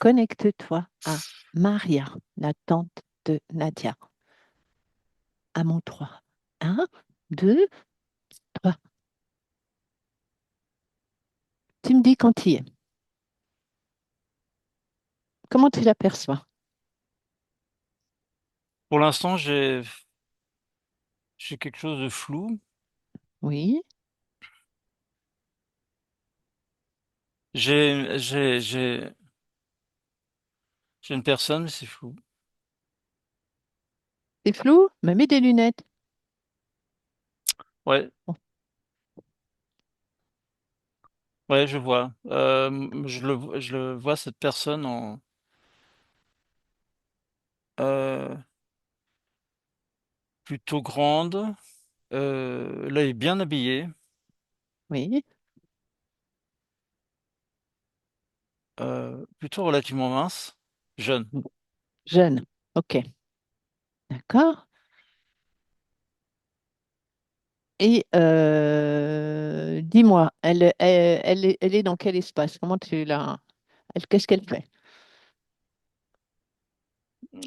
connecte-toi à Maria, la tante de Nadia. À mon 3. Un, 2, 3. Tu me dis quand il est. Comment tu l'aperçois? Pour l'instant, j'ai quelque chose de flou. Oui. J'ai, j'ai, j'ai, j'ai une personne, mais c'est flou. C'est flou, mais mets des lunettes. Ouais, Bon, ouais, je vois. Je le vois cette personne euh, plutôt grande. Là, il est bien habillé, oui. plutôt relativement mince, jeune. Jeune. OK. D'accord. Et dis-moi, elle est dans quel espace? Comment tu l'as? Qu'est-ce qu'elle fait?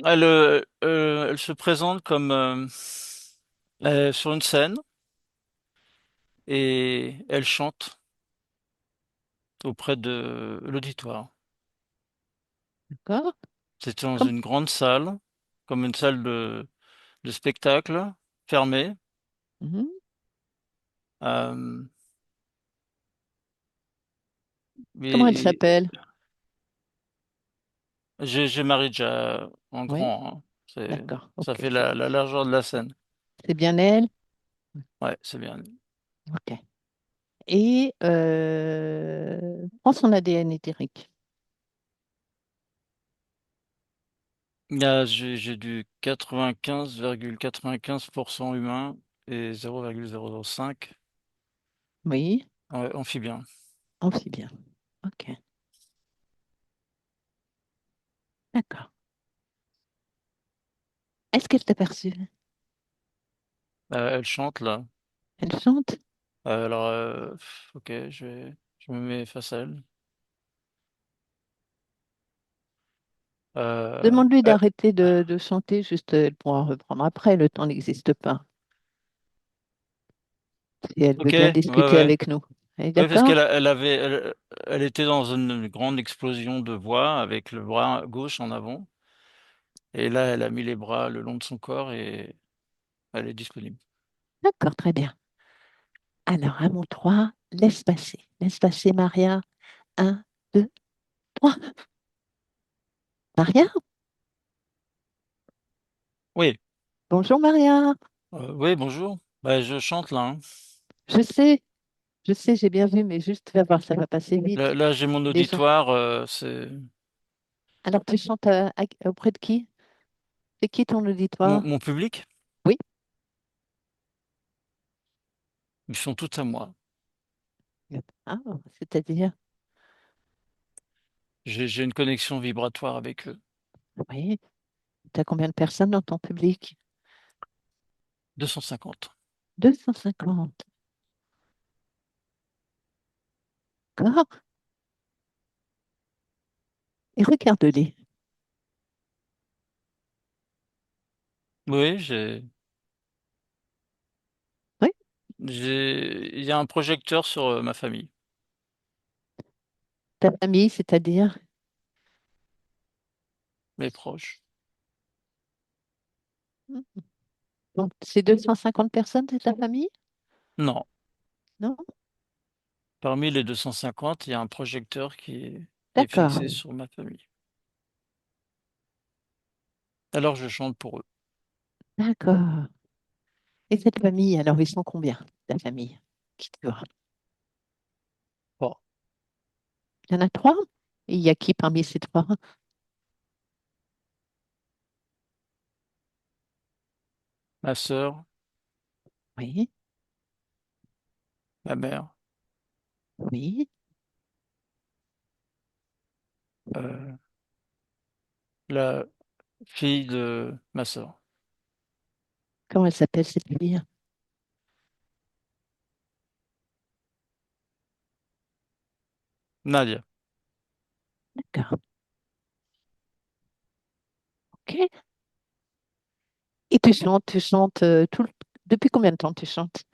Elle se présente comme sur une scène et elle chante auprès de l'auditoire. D'accord? C'est dans Comme... une grande salle, comme une salle de spectacle fermée. Mhm. Euh, Comment elle mais s'appelle? j'ai Marija en Oui. grand, hein. D'accord. Ça OK. fait la largeur de la scène. C'est bien elle? Ouais, c'est bien. OK. Et prends son ADN éthérique. J'ai du 95,95% humain et 0,005 Oui. ouais, amphibien. Amphibien. OK. D'accord. Est-ce qu'elle t'a perçu? Elle chante là. Elle chante? Ok, je me mets face à elle. Euh, Demande-lui euh, d'arrêter de chanter, juste elle pourra reprendre après, le temps n'existe pas. Si elle veut ok, bien ouais, discuter ouais. avec nous. Elle est Ouais, parce d'accord? elle était dans une grande explosion de voix avec le bras gauche en avant. Et là, elle a mis les bras le long de son corps et elle est disponible. D'accord, très bien. Alors, à mon 3, laisse passer. Laisse passer, Maria. Un, 2, 3. Maria? Oui, Bonjour, Maria. oui, bonjour. Bah, je chante là, hein. Je sais, je sais, j'ai bien vu, mais juste, tu vas voir, ça va passer vite. Là, j'ai mon Les gens. auditoire. C'est Alors, tu chantes auprès de qui? C'est qui ton auditoire? mon public. Oui. Ils sont tous à moi. Ah, c'est-à-dire? J'ai une connexion vibratoire avec eux. Oui. Tu as combien de personnes dans ton public? 250. 250. D'accord. Et regarde-les. Oui, Oui. il y a un projecteur sur ma famille, Ta famille, c'est-à-dire? mes proches. Donc, c'est 250 personnes, c'est ta famille? Non, Non? parmi les 250, il y a un projecteur est fixé D'accord. sur ma famille. Alors je chante pour eux. D'accord. Et cette famille, alors, ils sont combien, ta famille? Qui te voit? Bon, Il y en a trois? Et il y a qui parmi ces trois? ma sœur, Oui, ma mère, oui. euh, la fille de ma sœur, Comment elle s'appelle cette fille? Nadia. D'accord. Et tu chantes depuis combien de temps tu chantes?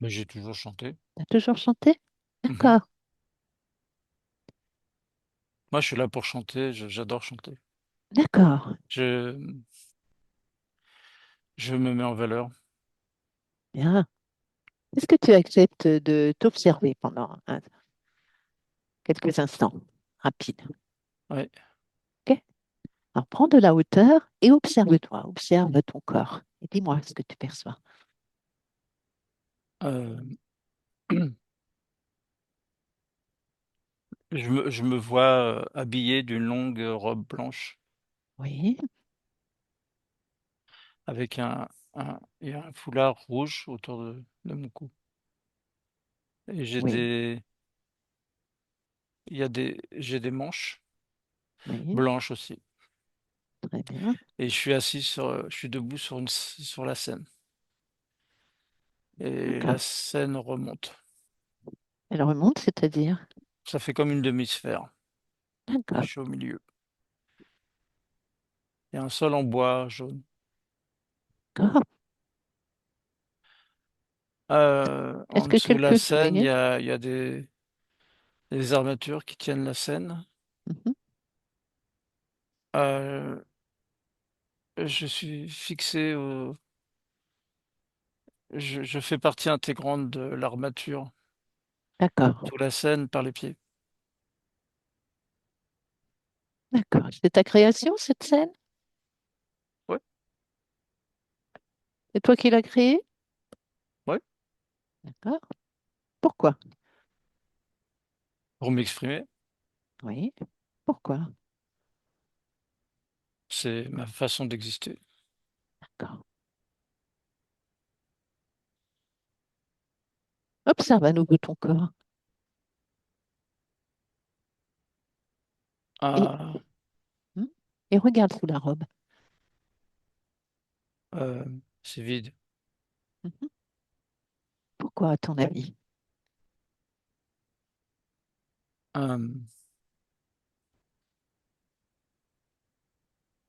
Mais j'ai toujours chanté. Tu as toujours chanté? Mhm. D'accord, Moi, je suis là pour chanter, j'adore chanter. d'accord. Je, je me mets en valeur. Bien. Est-ce que tu acceptes de t'observer pendant quelques instants rapides? Ouais. OK? Alors, prends de la hauteur et observe-toi, observe ton corps. Et dis-moi ce que tu perçois. Euh, je me vois habillé d'une longue robe blanche Oui, avec il y a un foulard rouge autour de mon cou. Et oui, j'ai des manches oui, blanches aussi. très bien. Et je suis debout sur la scène. Et la D'accord. scène remonte. Elle remonte, c'est-à-dire? Ça fait comme une demi-sphère. Et je D'accord. suis au milieu. Il y a un sol en bois jaune. D'accord. En Est-ce que dessous de la quelque... scène, Oui. il y a des armatures qui tiennent la scène. Mhm. Euh, je suis fixé je fais partie intégrante de l'armature D'accord. sous la scène par les pieds. D'accord. C'est ta création, cette scène? Ouais, C'est toi qui l'as créée? ouais. D'accord. Pourquoi? Pour m'exprimer, Oui. Pourquoi? c'est ma façon d'exister. D'accord. Observe à nouveau ton corps et, Ah, hmm, et regarde sous la robe. euh, c'est vide. Mhm. Pourquoi, à ton avis? Euh,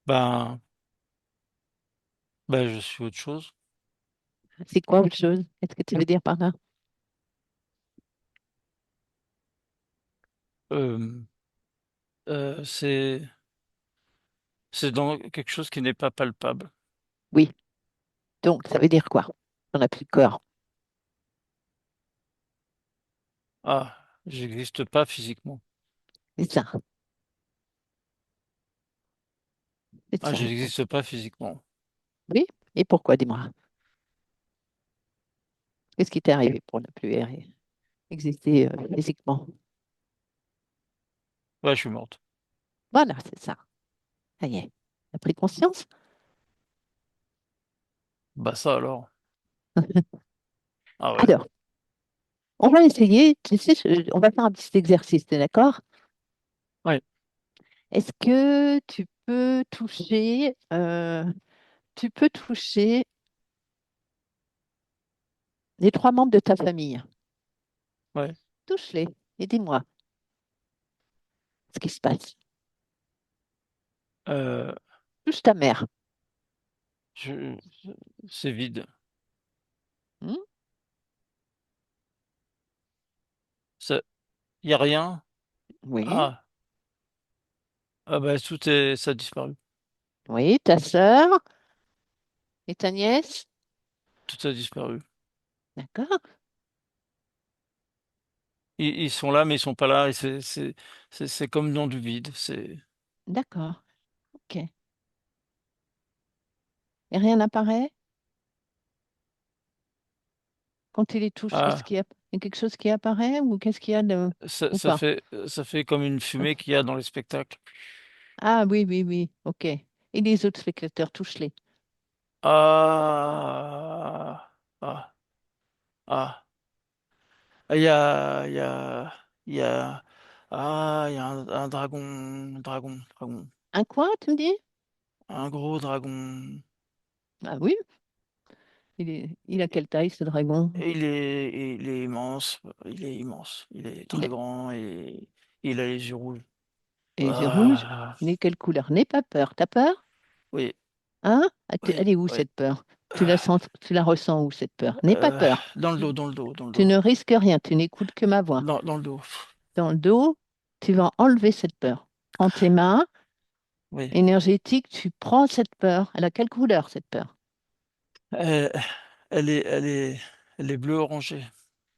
ben, je suis autre chose. C'est quoi autre chose? Qu'est-ce que tu veux dire par là? Euh, c'est dans quelque chose qui n'est pas palpable. Oui. Donc, ça veut dire quoi? On n'a plus de corps. Ah, j'existe pas physiquement. C'est ça. C'est Ah, ça. je n'existe pas physiquement. Oui. Et pourquoi, dis-moi? Qu'est-ce qui t'est arrivé pour ne plus exister physiquement? Ouais, je suis morte. Voilà, c'est ça. Ça y est. Tu as pris conscience? Bah ça alors. Ah ouais. Alors, on va essayer, tu sais, on va faire un petit exercice, t'es d'accord? Ouais, Est-ce que tu peux toucher les trois membres de ta famille? ouais. Touche-les et dis-moi ce qui se passe. Euh, Touche ta mère. je, c'est vide. Hmm. Ça, y a rien. Oui, Ah, bah ça a disparu. oui, ta sœur et ta nièce. Tout a disparu. D'accord, Ils sont là, mais ils sont pas là. Et c'est comme dans du vide. d'accord, ok. Et rien n'apparaît quand tu les touches? Ah, Il y a quelque chose qui apparaît ou qu'est-ce qu'il y a de... ou pas? ça fait comme une fumée qu'il y a dans les spectacles. Ah oui, oui, oui, ok. Et les autres spectateurs, touche-les. Ah, ah, ah. Il y a, il y a, il y a un dragon. Un quoi, tu me dis? Un gros dragon. Ah oui, il a quelle taille ce dragon? Et il est immense. Il est immense. Il est Il a, très grand et il a les yeux rouges. Les yeux rouges. Ah, Il est quelle couleur? N'aie pas peur. T'as peur? oui, Hein? oui, Elle est où oui. cette peur? Tu la Ah, sens, tu la ressens où cette peur? N'aie pas peur. dans le dos, dans le dos, dans le Tu dos. ne risques rien, tu n'écoutes que ma voix. Dans le dos. Dans le dos, tu vas enlever cette peur. Prends tes mains Oui. énergétiques, tu prends cette peur. Elle a quelle couleur cette peur? Euh, elle est bleu orangée.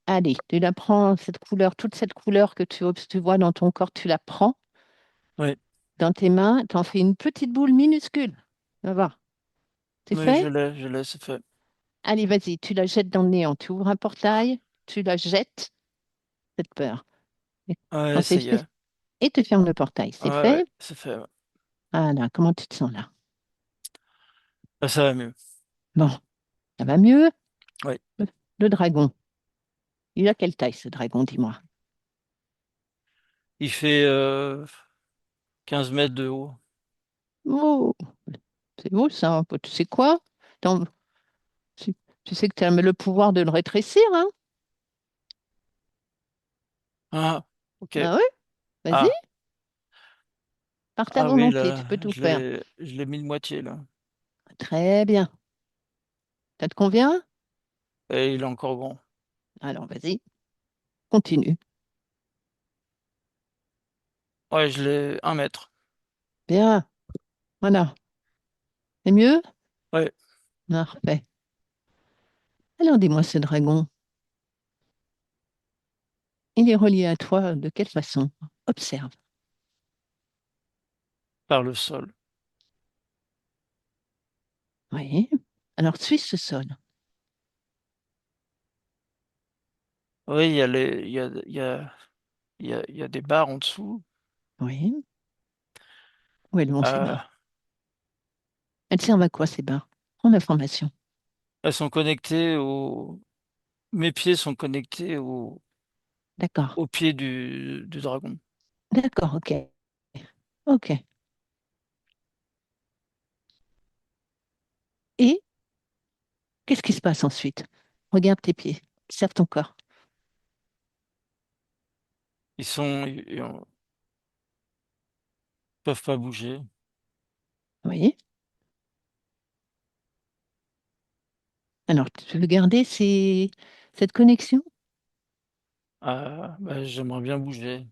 Allez, tu la prends, cette couleur, toute cette couleur que tu vois dans ton corps, tu la prends Oui, dans tes mains, tu en fais une petite boule minuscule. Va voir. C'est oui, fait? je l'ai, c'est fait. Allez, vas-y, tu la jettes dans le néant. Tu ouvres un portail, tu la jettes, cette peur. Et quand Ouais, c'est ça y est. fait, et tu fermes le portail. C'est Ouais, ouais, fait? c'est fait. Ouais. Voilà, comment tu te sens là? Ah, ça va mieux. Bon, ça va mieux? Oui. Le dragon, il a quelle taille ce dragon, dis-moi? Il fait 15 mètres de haut. Oh, c'est beau ça. Tu sais quoi? Attends, tu, tu sais que tu as le pouvoir de le rétrécir, hein? Ah, ok. Ah oui? Vas-y, Ah, par ta ah oui, volonté, tu là, peux tout faire. je l'ai mis de moitié, là. Très bien. Ça te convient? Et il est encore grand. Alors, vas-y, continue. Ouais, je l'ai 1 mètre. Bien, voilà. C'est mieux? Ouais, Parfait. Alors, dis-moi, ce dragon, il est relié à toi de quelle façon? Observe. par le sol. Oui. Alors, suis ce sol. Oui, il y a il y a des barres en dessous. Oui. Où elles vont ces Euh, barres? Elles servent à quoi ces barres? Prends l'information. elles sont connectées mes pieds sont connectés D'accord. au pied du dragon. D'accord, ok. Ok. Et qu'est-ce qui se passe ensuite? Regarde tes pieds. Observe ton corps. Ils peuvent pas bouger. Oui. Alors, tu veux garder cette connexion? Ah, bah, j'aimerais bien bouger.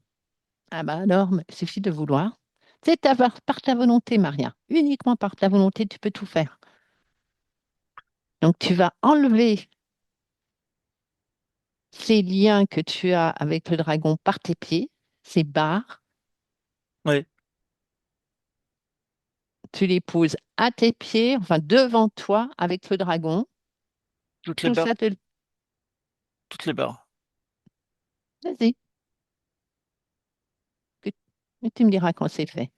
Ah bah alors, il suffit de vouloir. C'est par ta volonté, Maria. Uniquement par ta volonté, tu peux tout faire. Donc, tu vas enlever ces liens que tu as avec le dragon par tes pieds, ces barres, Oui, tu les poses à tes pieds, enfin devant toi avec le dragon. toutes les Tout barres, ça, toutes les barres. vas-y, que- et tu me diras quand c'est fait.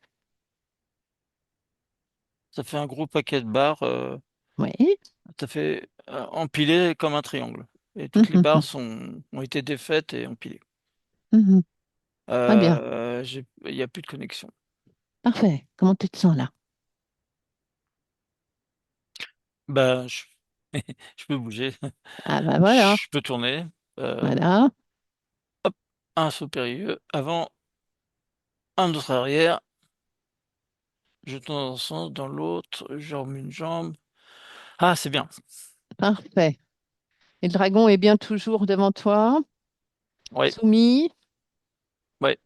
Ça fait un gros paquet de barres. Oui. Ça fait empilé comme un triangle. Et toutes les barres Mhm, ont été défaites et empilées. mhm. Très bien. Il n'y a plus de connexion. Parfait. Comment tu te sens là? Bah, je peux bouger, Ah bah voilà. je peux tourner. Euh, Voilà. hop, un saut périlleux avant, un autre arrière. Je tourne dans un sens, dans l'autre, je remets une jambe. Ah, c'est bien. Parfait. Et le dragon est bien toujours devant toi, Ouais, soumis. ouais,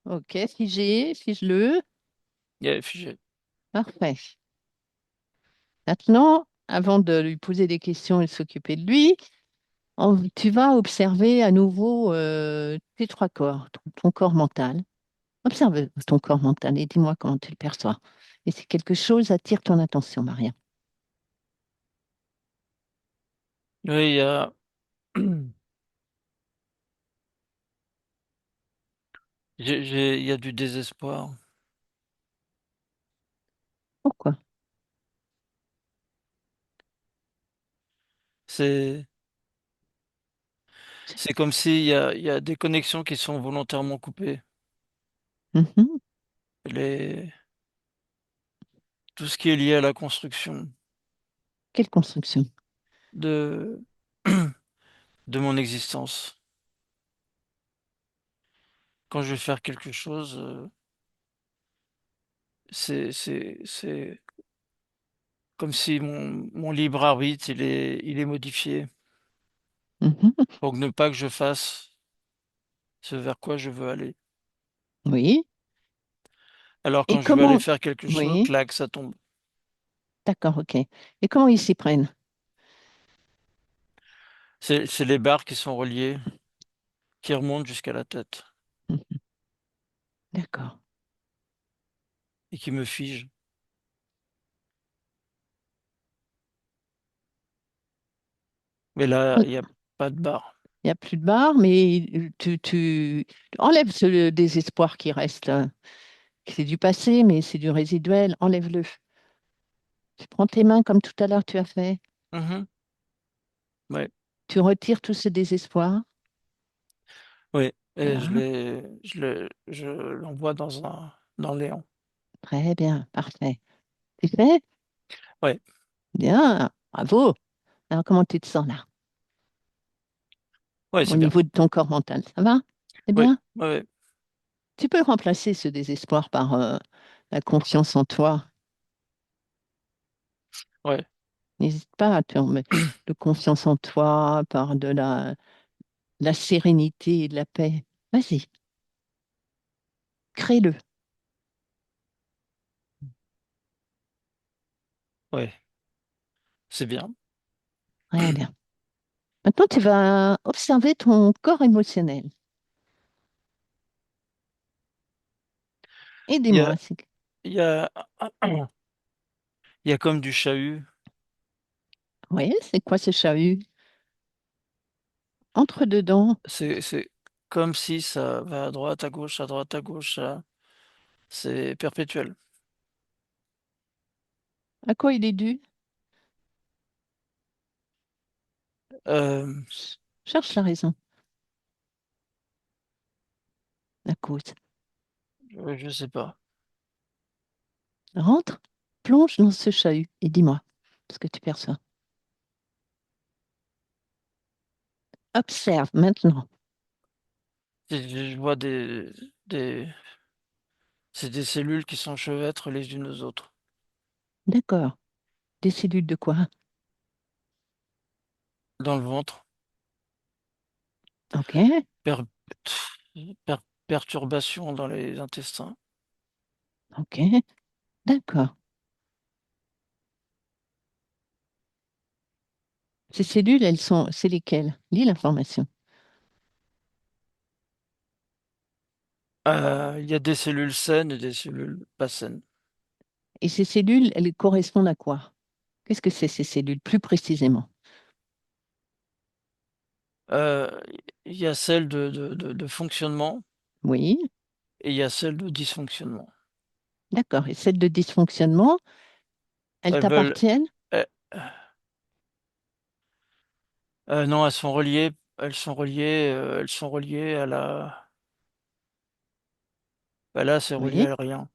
Ok, figé, fige-le. il est figé. Parfait. Maintenant, avant de lui poser des questions et de s'occuper de lui, tu vas observer à nouveau tes trois corps, ton corps mental. Observe ton corps mental et dis-moi comment tu le perçois. Et si quelque chose attire ton attention, Maria. Oui, il y a du désespoir. Pourquoi? C'est, c'est comme il y a des connexions qui sont volontairement coupées. Mhm. Les, tout ce qui est lié à la construction Quelle construction? de, de mon existence. Quand je vais faire quelque chose, c'est comme si mon libre arbitre, il est modifié Mhm. pour ne pas que je fasse ce vers quoi je veux aller. Oui. Alors Et quand je veux aller comment... faire quelque chose, Oui, clac, ça tombe. d'accord, ok. Et comment ils s'y prennent? C'est les barres qui sont reliées, qui remontent jusqu'à la tête Mhm. D'accord. et qui me figent. Mais là, Il il n'y a pas de barre. n'y a plus de barre, mais tu enlèves ce désespoir qui reste, là. C'est du passé, mais c'est du résiduel. Enlève-le. Tu prends tes mains comme tout à l'heure tu as fait. Mhm. Ouais, Tu retires tout ce désespoir. ouais. Et Voilà. je l'envoie dans le néant. Très bien. Parfait. C'est fait? Ouais, Bien. Bravo. Alors, comment tu te sens là, ouais, au c'est bien. niveau de ton corps mental? Ça va? C'est Ouais, bien? ouais, ouais. Tu peux remplacer ce désespoir par la confiance en toi. Ouais. N'hésite pas à te remettre de confiance en toi, par de la sérénité et de la paix. Vas-y, crée-le. Ouais, c'est bien. Très bien. Maintenant, tu vas observer ton corps émotionnel. Il y a, Aidez-moi. il y a, il y a comme du chahut. Oui, c'est quoi ce chahut? Entre dedans. C'est comme si ça va à droite, à gauche, à droite, à gauche. C'est perpétuel. À quoi il est dû? Euh, Cherche la raison, la cause. je sais pas. Rentre, plonge dans ce chahut et dis-moi ce que tu perçois. Observe maintenant. Je vois des, c'est des cellules qui s'enchevêtrent les unes aux autres. D'accord. Des cellules de quoi? Dans le ventre. Ok, Per- perturbation dans les intestins. ok, d'accord. Ces cellules, c'est lesquelles? Lis l'information. Il y a des cellules saines et des cellules pas saines. Et ces cellules, elles correspondent à quoi? Qu'est-ce que c'est ces cellules, plus précisément? Euh, il y a celles de fonctionnement Oui, et il y a celles de dysfonctionnement. d'accord. Et celles de dysfonctionnement, elles Elles veulent, t'appartiennent? euh, non, elles sont reliées à la, bah là, c'est relié Oui. à rien.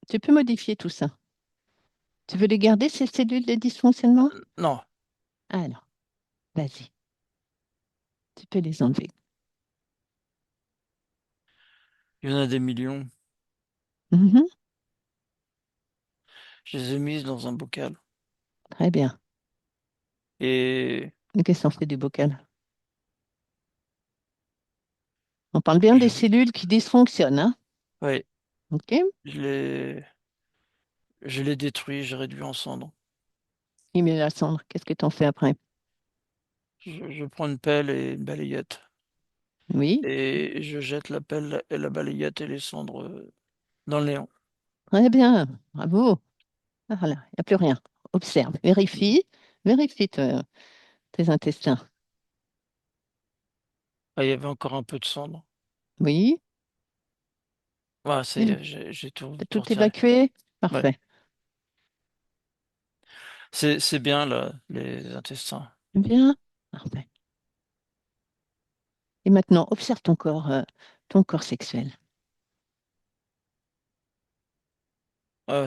Tu peux modifier tout ça. Tu veux les garder, ces cellules de dysfonctionnement? Non, Alors, vas-y, tu peux les enlever. il y en a des millions. Mhm, Je les ai mises dans un bocal. très bien. Et Et qu'est-ce qu'on fait du bocal? On parle bien des je, cellules qui dysfonctionnent, hein? ouais, Ok? je les, je les détruis, je réduis en cendres. Il met la cendre. Qu'est-ce que tu en fais après? Je prends une pelle et une balayette. Oui, Et je jette la pelle et la balayette et les cendres dans le néant. très bien. Bravo. Ah, voilà, il n'y a plus rien. Observe, vérifie tes intestins. Ah, il y avait encore un peu de cendre. Oui, Voilà, t'as j'ai tout tout retiré. évacué? Ouais. Parfait. C'est bien, là, les intestins. Bien, parfait. Et maintenant, observe ton corps sexuel.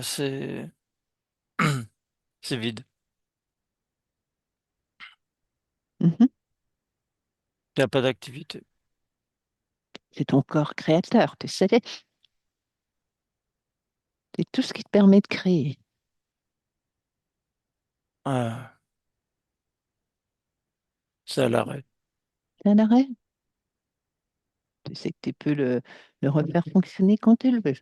C'est, c'est vide. Mhm. Il n'y a pas d'activité. C'est ton corps créateur, tu sais. C'est tout ce qui te permet de créer. Ah, c'est à l'arrêt. C'est un arrêt. Tu sais que tu peux le refaire fonctionner quand tu le veux.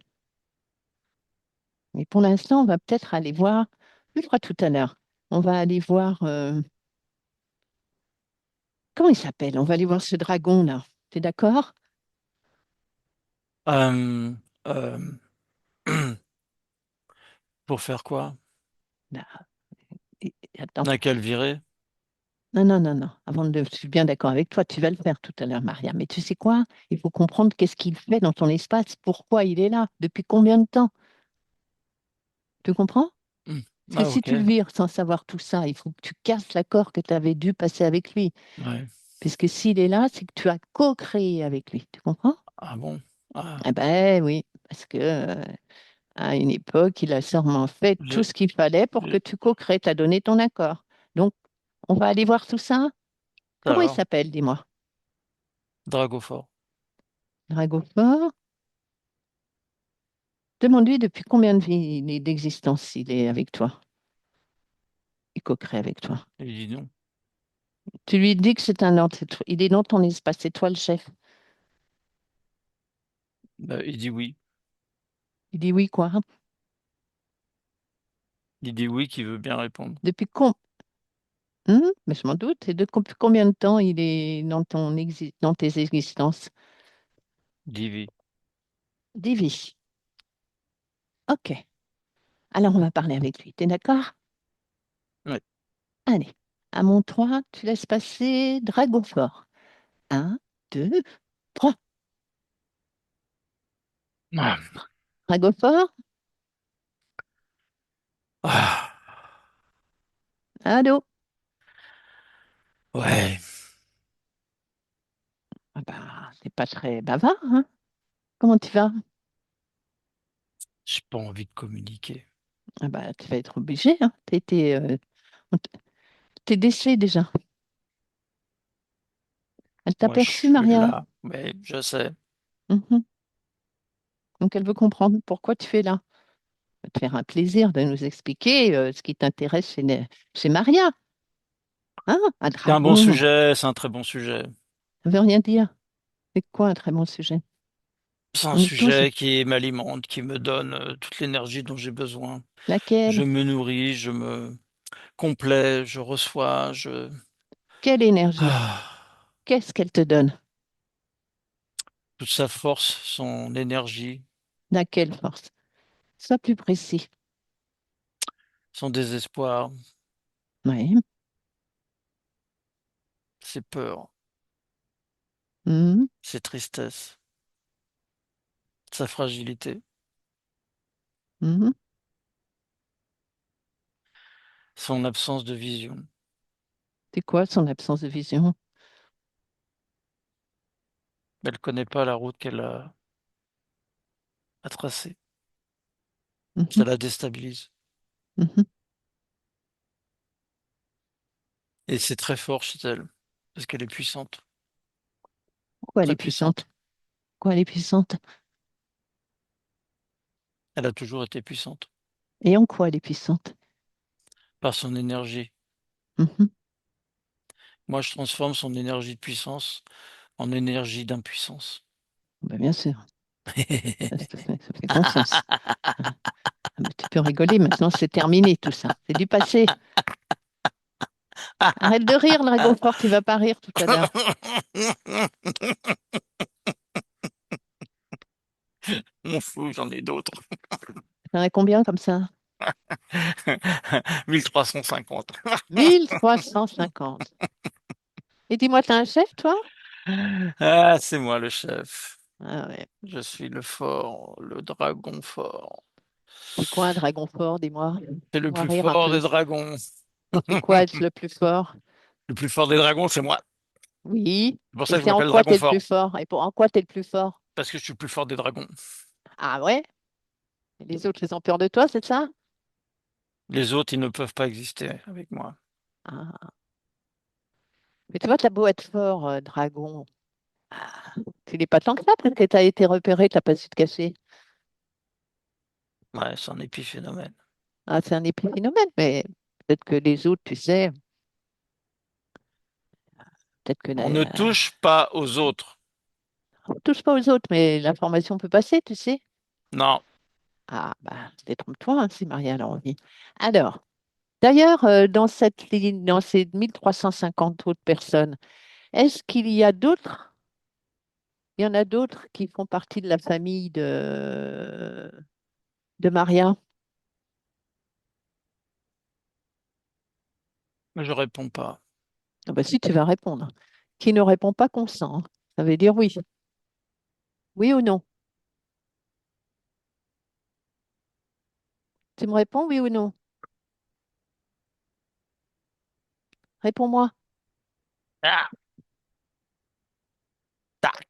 Mais pour l'instant, on va peut-être aller voir, je crois tout à l'heure, on va aller voir, comment il s'appelle? On va aller voir ce dragon là. Tu es d'accord? Euh, euh, pour faire quoi? Là, attends. À quelle virée? Non, non, non, non. Je suis bien d'accord avec toi, tu vas le faire tout à l'heure, Maria. Mais tu sais quoi? Il faut comprendre qu'est-ce qu'il fait dans ton espace, pourquoi il est là, depuis combien de temps. Tu comprends? Hmm. Parce que Ah, si ok. tu le vires sans savoir tout ça, il faut que tu casses l'accord que tu avais dû passer avec lui. Ouais. Puisque s'il est là, c'est que tu as co-créé avec lui. Tu comprends? Ah bon? Ah, Eh ben oui, parce que à une époque, il a sûrement fait tout j'ai, ce qu'il fallait pour que j'ai- tu co-crées, tu as donné ton accord. Donc, on va aller voir tout ça. Comment il alors, s'appelle, dis-moi? Dragofort. Dragofort? Demande-lui depuis combien de vie d'existence il est avec toi. Il co-crée avec toi. Il dit non. Tu lui dis que c'est il est dans ton espace, c'est toi le chef. Il dit oui. Il dit oui, quoi, hein? Il dit oui, qu'il veut bien répondre. Depuis com- Mais je m'en doute. Et depuis combien de temps il est dans dans tes existences? Il dit oui. 10 vies. OK. Alors, on va parler avec lui. T'es d'accord? Ouais. Allez. À mon 3, tu laisses passer Dragofort. Un, 2, 3. Ah. Dragofort? Ah. Allô? Ouais. Ah bah, t'es pas très bavard, hein? Comment tu vas? J'ai pas envie de communiquer. Ah bah, tu vas être obligé, hein? T'es décès déjà. Elle t'a Moi, je perçu, suis Maria? là. Mais je sais. Mhm. Donc, elle veut comprendre pourquoi tu es là. Ça va te faire un plaisir de nous expliquer ce qui t'intéresse chez Maria. Hein? Un C'est un bon dragon, sujet, c'est un très bon sujet. ça veut rien dire. C'est quoi un très bon sujet? C'est un On est tous. sujet qui m'alimente, qui me donne toute l'énergie dont j'ai besoin. Je Laquelle? me nourris, je me complais, je reçois, je... Quelle énergie? Ah. Qu'est-ce qu'elle te donne? Toute sa force, son énergie, Laquelle force? Sois plus précis. son désespoir, Oui. ses peurs, Mhm. ses tristesses, sa fragilité, Mhm. son absence de vision. C'est quoi son absence de vision? Elle connaît pas la route qu'elle a tracée. Ça Mhm. la déstabilise. Mhm. Et c'est très fort chez elle, parce qu'elle est puissante, Pourquoi elle est très puissante? puissante. Pourquoi elle est puissante? Elle a toujours été puissante, Et en quoi elle est puissante? par son énergie. Mhm. Moi, je transforme son énergie de puissance en énergie d'impuissance. Ben, bien sûr, ça fait bon sens. Ah, ben, tu peux rigoler, maintenant c'est terminé tout ça. C'est du passé. Arrête de rire, dragon fort, tu vas pas rire tout à l'heure. M'en fous, j'en ai d'autres. T'en as combien comme ça? 1350. 1350. Et dis-moi, t'as un chef, toi? Ah, c'est moi le chef. Ah ouais. Je suis le fort, le dragon fort. C'est quoi un dragon fort, dis-moi? C'est le On va plus rire un fort peu. des dragons. C'est quoi être le plus fort? Le plus fort des dragons, c'est moi. Oui. C'est pour Et ça que je c'est en m'appelle quoi dragon t'es le plus fort. fort? En quoi t'es le plus fort? Parce que je suis le plus fort des dragons. Ah ouais? Et les autres, ils ont peur de toi, c'est ça? Les autres, ils ne peuvent pas exister avec moi. Ah. Mais tu vois, t'as beau être fort, dragon. Ah, tu n'es pas tant que ça, parce que tu as été repéré, tu n'as pas su te cacher. Ouais, c'est un épiphénomène. Ah, c'est un épiphénomène, mais peut-être que les autres, tu sais, peut-être que On ne touche pas aux autres. on touche pas aux autres, mais l'information peut passer, tu sais. Non, Ah, bah, détrompe-toi, hein, si Maria a envie. Alors, d'ailleurs, dans cette ligne, dans ces 1350 autres personnes, est-ce qu'il y a d'autres, il y en a d'autres qui font partie de la famille de Maria? je réponds pas. Ah bah, si tu vas répondre. Qui ne répond pas consent, hein. Ça veut dire oui. Oui ou non? Tu me réponds oui ou non? Réponds-moi. Ah, tac,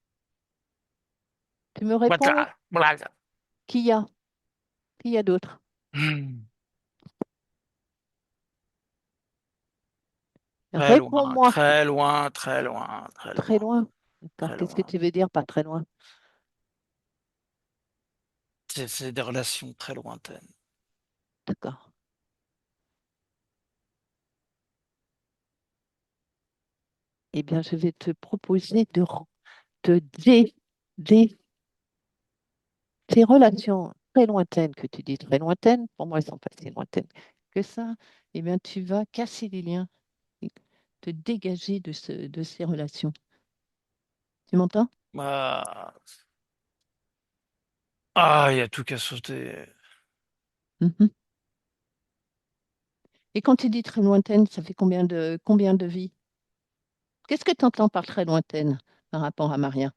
Tu me réponds voilà, voilà. qui y a? Qui y a d'autre? Hmm. Très loin, Réponds-moi. très loin, très loin, très Très loin, loin. D'accord. très Qu'est-ce que loin. tu veux dire par très loin? C'est des relations très lointaines. D'accord. Eh bien, je vais te proposer de dé- ces relations très lointaines que tu dis très lointaines, pour moi, elles sont pas si lointaines que ça. Eh bien, tu vas casser les liens et te dégager de ces relations. Tu m'entends? Ah, ah, il y a tout qu'à sauter. Mhm. Et quand tu dis très lointaine, ça fait combien de vies? Qu'est-ce que tu entends par très lointaine par rapport à Maria?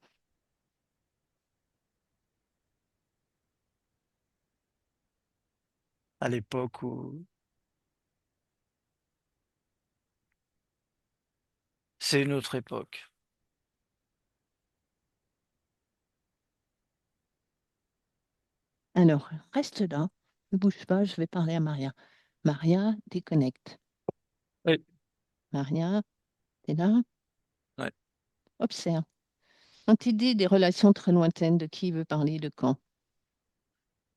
À l'époque où c'est une autre époque. Alors, reste là, ne bouge pas, je vais parler à Maria. Maria, déconnecte. Oui. Maria, t'es là? Ouais. Observe. Quand il dit des relations très lointaines, de qui il veut parler, de quand?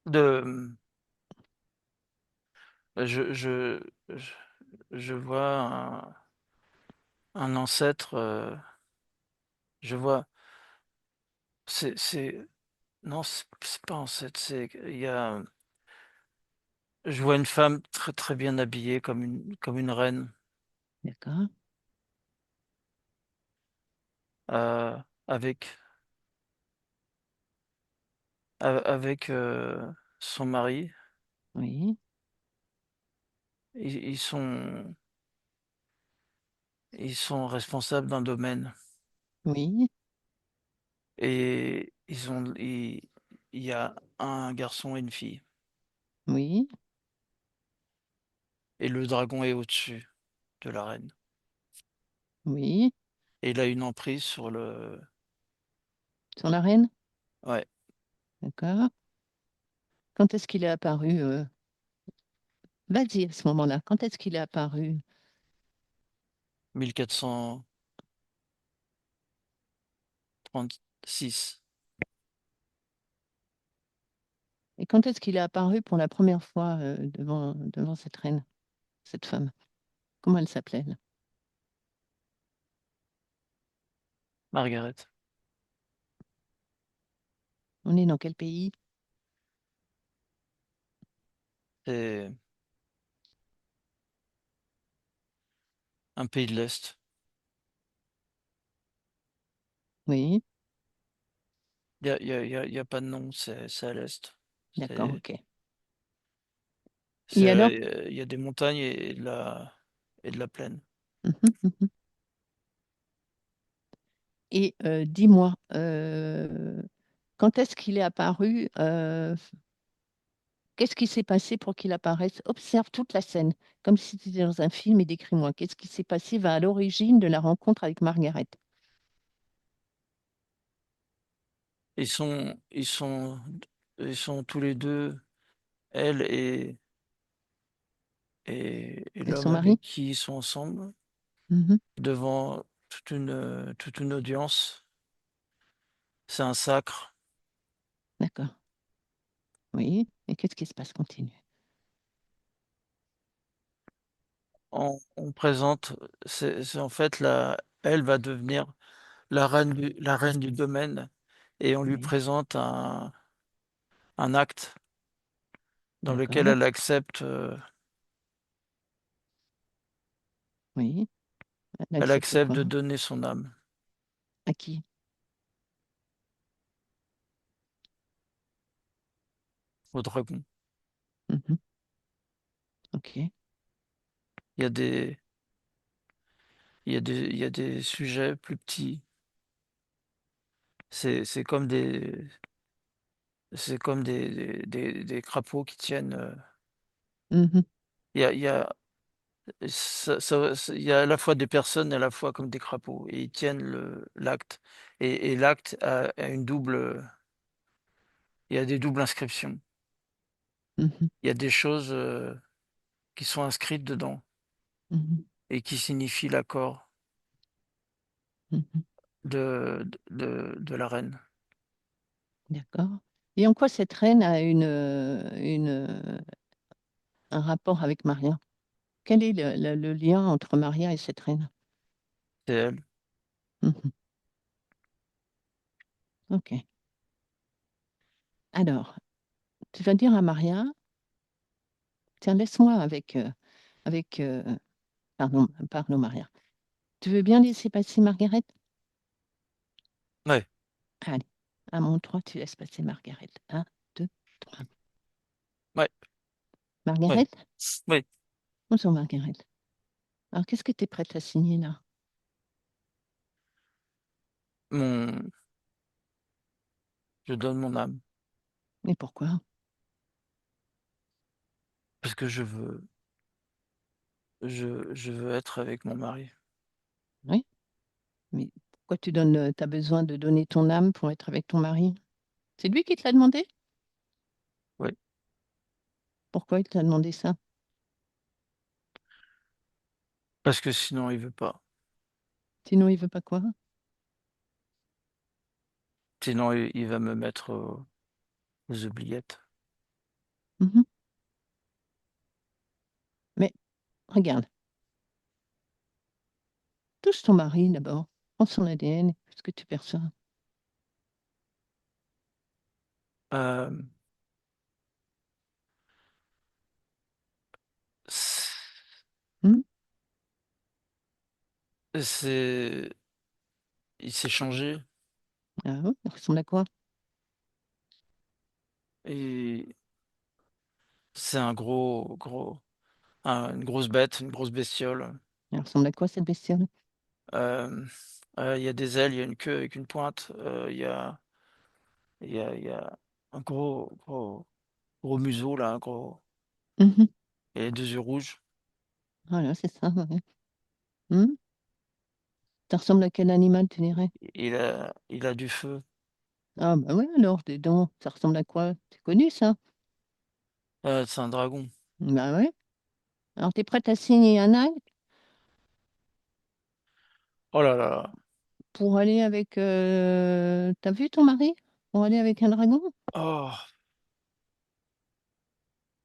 De, je, je, je, je vois un ancêtre, je vois, c'est, non, c'est pas ancêtre, il y a, je vois une femme très, très bien habillée comme une reine, D'accord? euh, avec, avec, son mari. Oui, Ils ils sont responsables d'un domaine oui, et il y a un garçon et une fille oui, et le dragon est au-dessus de la reine oui. et il a une emprise sur le, Sur la reine? ouais, D'accord. Quand est-ce qu'il est apparu? Vas-y, à ce moment-là. Quand est-ce qu'il est apparu? 1436. Et quand est-ce qu'il est apparu pour la première fois devant cette reine, cette femme? Comment elle s'appelait, elle? Margaret, On est dans quel pays? c'est un pays de l'Est. Oui, Il y a pas de nom, c'est à l'Est. d'accord, C'est, ok. Et alors? il y a des montagnes et de la plaine. Mhm, mhm. Et dis-moi, quand est-ce qu'il est apparu? Qu'est-ce qui s'est passé pour qu'il apparaisse? Observe toute la scène, comme si tu étais dans un film et décris-moi. Qu'est-ce qui s'est passé va à l'origine de la rencontre avec Margaret? Ils sont, ils sont tous les deux, elle et Et son l'homme mari? avec qui ils sont ensemble, Mhm. devant toute une audience. c'est un sacre. D'accord. Oui. Et qu'est-ce qui se passe? Continue. On présente, c'est en fait la elle va devenir la reine du domaine et on lui Oui. présente un acte dans lequel D'accord. elle accepte, Oui. Elle elle accepte accepte quoi? de donner son âme À qui? au dragon. Mhm. OK. Il y a des il y a des sujets plus petits. C'est comme des crapauds qui tiennent, Mhm. il y a il y a à la fois des personnes et à la fois comme des crapauds et ils tiennent le l'acte et l'acte a une double, il y a des doubles inscriptions. Mhm. Il y a des choses, qui sont inscrites dedans Mhm. et qui signifient l'accord Mhm. de la reine. D'accord. Et en quoi cette reine a un rapport avec Maria? Quel est le lien entre Maria et cette reine? C'est elle. Mhm. OK. Alors, tu vas dire à Maria, tiens, laisse-moi avec pardon, Maria. Tu veux bien laisser passer Margaret? Ouais, Allez, à mon 3, tu laisses passer Margaret. Un, 2, 3. ouais, ouais, Margaret? oui. Bonjour, Margaret. Alors, qu'est-ce que tu es prête à signer là? Mon Je donne mon âme Et pourquoi? parce que je veux être avec mon mari. Oui, mais pourquoi tu donnes, tu as besoin de donner ton âme pour être avec ton mari? C'est lui qui te l'a demandé? Oui, Pourquoi il t'a demandé ça? parce que sinon il veut pas. Sinon, il veut pas quoi? Sinon il va me mettre aux oubliettes. Mhm. Mais regarde, touche ton mari d'abord. Prends son ADN, ce que tu perçois. Hem, c Hmm. c'est il s'est changé Ah ouais, il ressemble à quoi? et c'est un une grosse bête, une grosse bestiole. Il ressemble à quoi cette bestiole? Hem, il y a des ailes, il y a une queue avec une pointe, il y a un gros museau là, un gros Mhm. et des yeux rouges. Voilà, c'est ça, ouais. Hmm. Ça ressemble à quel animal, tu dirais? Il a du feu. Ah bah ouais, alors, dis donc, ça ressemble à quoi? C'est connu ça? C'est un dragon. Bah ouais. Alors, tu es prête à signer un acte Oh là là! pour aller avec... T'as vu ton mari? Pour aller avec un dragon? Oh!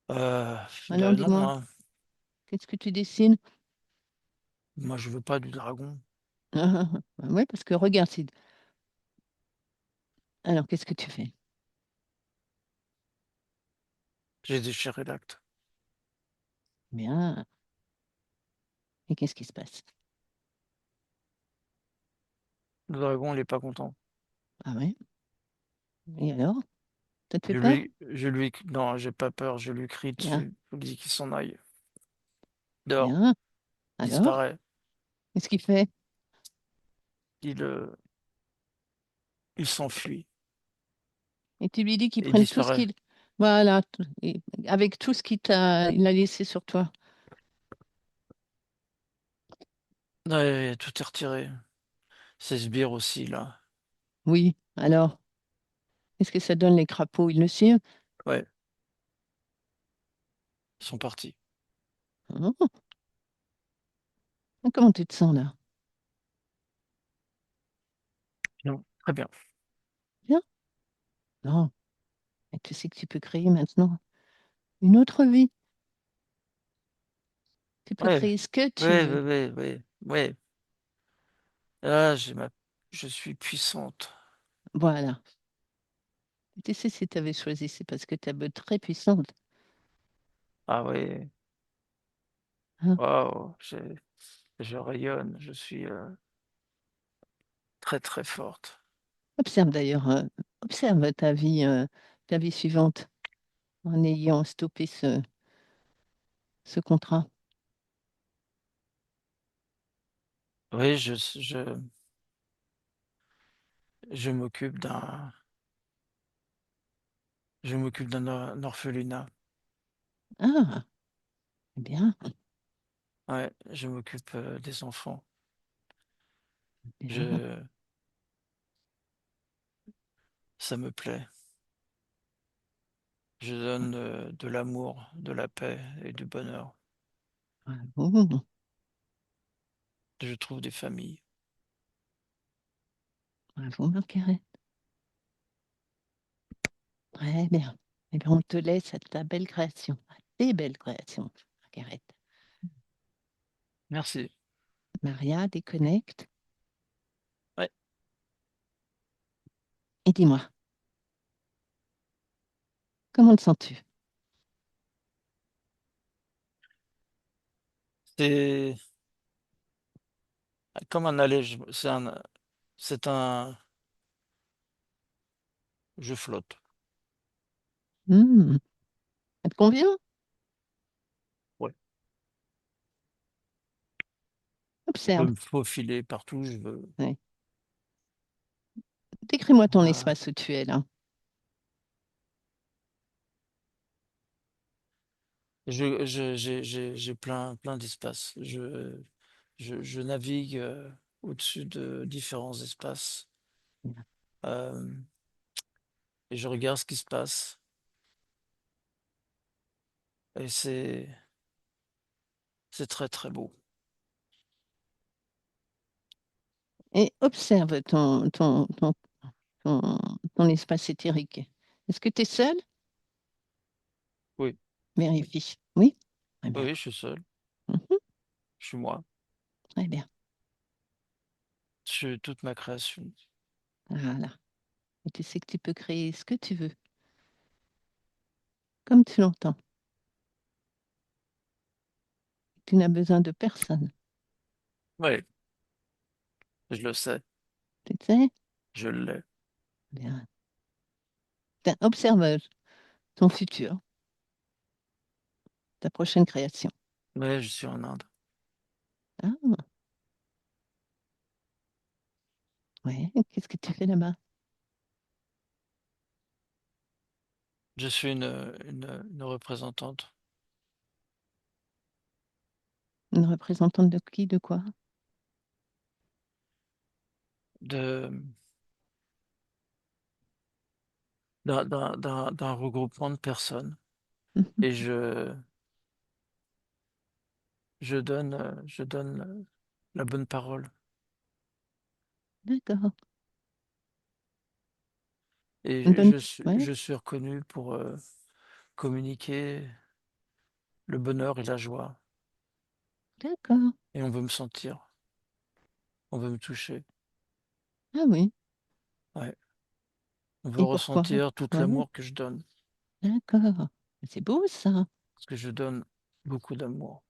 Alors, Non, dis-moi, hein, qu'est-ce que tu dessines? moi je veux pas du dragon. Bah ouais, parce que regarde, alors, qu'est-ce que tu fais? J'ai déchiré l'acte. Bien. Et qu'est-ce qui se passe? Le dragon, il est pas content. Ah ouais? Et alors? Ça te fait peur? Non, j'ai pas peur, je lui crie Bien. dessus. Je lui dis qu'il s'en aille. Dehors, Bien. Alors? disparaît. Qu'est-ce qu'il fait? Il, il s'enfuit Et tu lui dis qu'il et prenne tout ce disparaît. qu'il... Voilà, avec tout ce il a laissé sur toi. Ouais, tout est retiré. Ses sbires aussi, là. Oui. Alors, qu'est-ce que ça donne les crapauds? Ils le suivent? Ouais, ils sont partis. Oh, comment tu te sens là? Non, très bien. Non, mais tu sais que tu peux créer maintenant une autre vie. Tu peux Ouais, créer ce que tu ouais, veux. ouais, ouais, ouais, ouais. Là, je suis puissante. Voilà. Tu sais, si tu avais choisi, c'est parce que tu es très puissante. Ah ouais, Hein. waouh, je rayonne, je suis très très forte. Observe d'ailleurs, observe ta vie suivante en ayant stoppé ce contrat. Oui, je m'occupe d'un orphelinat. Ah, eh bien, Ouais, je m'occupe des enfants. bien. Je, ça me plaît. Je donne de l'amour, de la paix et du bonheur. Bravo, Je trouve des familles. bravo, Margaret. Très bien. Eh bien, on te laisse à ta belle création, à tes belles créations, Margaret. Merci. Maria, déconnecte Ouais, et dis-moi, comment te sens-tu? c'est comme un aller. C'est un, je flotte. Hmm, ça te convient? Ouais. Je peux Observe. me faufiler partout où je veux. Ouais. Décris-moi ton Voilà. espace où tu es là. J'ai plein d'espaces. Je navigue au-dessus de différents espaces euh, et je regarde ce qui se passe. Et c'est très très beau. Et observe ton, ton espace éthérique. Est-ce que tu es seul? Oui, Vérifie. Oui? Très bien. oui, je suis seul. Mhm. Je suis moi. Très bien. Je suis toute ma création. Voilà. Et tu sais que tu peux créer ce que tu veux, comme tu l'entends. Tu n'as besoin de personne. Oui, je le sais. Tu sais? Je l'ai. Bien. Observe ton futur, ta prochaine création. Mais je suis en Inde. Ah, ouais. Qu'est-ce que tu fais là-bas? Je suis une représentante Une représentante de qui, de quoi? de d'un regroupement de personnes Mhm. et je donne la bonne parole D'accord. Une et bonne. Ouais, je suis reconnu pour communiquer le bonheur et la joie d'accord. et on veut me sentir, on veut me toucher, Ah oui. ouais. On veut Et pourquoi? ressentir tout Ouais, l'amour que je donne d'accord. C'est beau ça. parce que je donne beaucoup d'amour.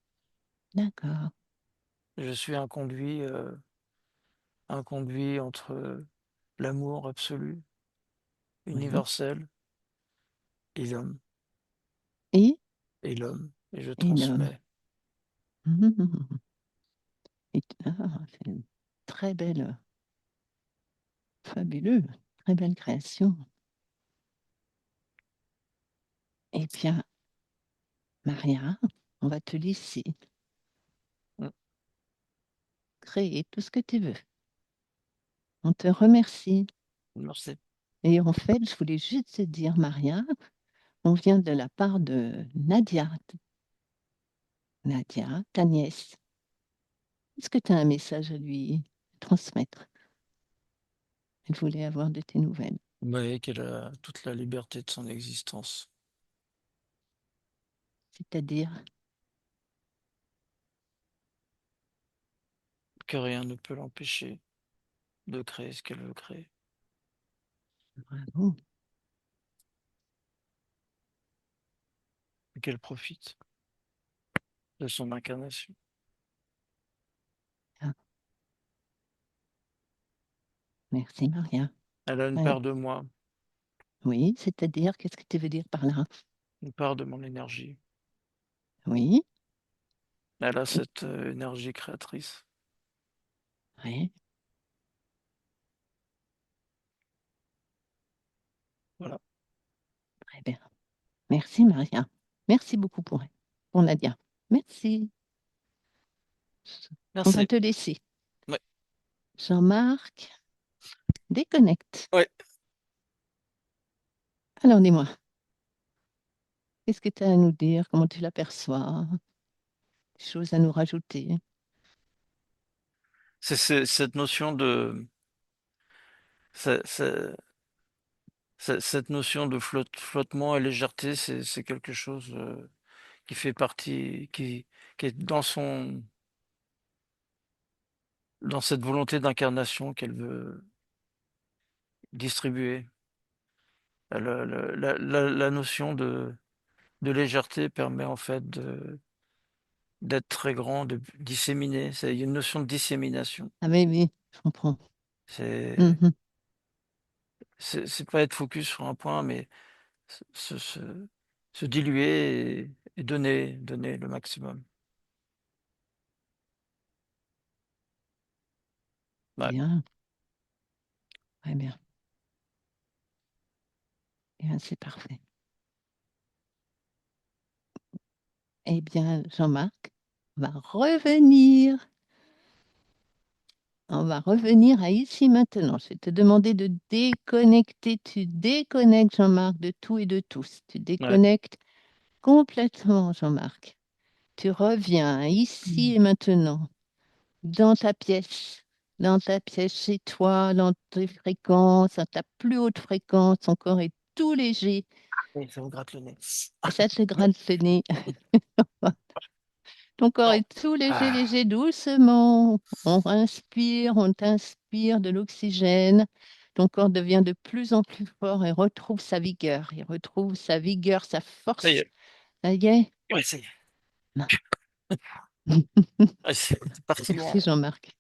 D'accord. Je suis un conduit entre l'amour absolu, Oui. universel Et, et l'homme et je et l'homme. transmets. Mhm. C'est une très belle, fabuleux, très belle création. Eh bien, Maria, on va te laisser Mm, créer tout ce que tu veux. On te remercie. merci. Et en fait, je voulais juste te dire, Maria, on vient de la part de Nadia. Nadia, ta nièce. Est-ce que tu as un message à lui transmettre? Elle voulait avoir de tes nouvelles. Ouais, qu'elle a toute la liberté de son existence, C'est-à-dire, que rien ne peut l'empêcher de créer ce qu'elle veut créer, bravo. et qu'elle profite de son incarnation. Ah, merci, Maria. Elle a une Ouais. part de moi, Oui, c'est-à-dire, qu'est-ce que tu veux dire par là? une part de mon énergie. Oui, Elle a et- cette énergie créatrice. ouais, Voilà. très bien. Merci, Maria. Merci beaucoup pour Nadia. Merci. On va Merci. te laisser. Ouais. Jean-Marc, déconnecte. Ouais. Alors, dis-moi, qu'est-ce que tu as à nous dire? Comment tu l'aperçois? Des choses à nous rajouter? Cette notion de c'est- c'est- cette notion de flottement et légèreté, c'est quelque chose qui fait partie, qui est dans cette volonté d'incarnation qu'elle veut distribuer. La notion de légèreté permet en fait d'être très grand, de disséminer. Il y a une notion de dissémination. Ah oui, oui, je comprends. C'est Mhm. c'est pas être focus sur un point, mais se, se, se- se diluer et donner le maximum. Ouais. Bien, très bien. Bien, c'est parfait. Eh bien, Jean-Marc, on va revenir. On va revenir à ici maintenant. Je vais te demander de déconnecter. Tu déconnectes, Jean-Marc, de tout et de tous. Tu Ouais. déconnectes complètement, Jean-Marc. Tu reviens ici Mm. et maintenant, dans ta pièce chez toi, dans tes fréquences, à ta plus haute fréquence. Ton corps est tout léger Oui, ça me gratte le nez. et ça te Ouais. gratte le nez. Ton corps Non. est tout léger, Ah. léger, doucement. On inspire, on t'inspire de l'oxygène. Ton corps devient de plus en plus fort et retrouve sa vigueur. Il retrouve sa vigueur, sa Ça y force. est. Ça y est? Ouais, ça y est. Non. Ah, c'est parti loin. Merci Jean-Marc.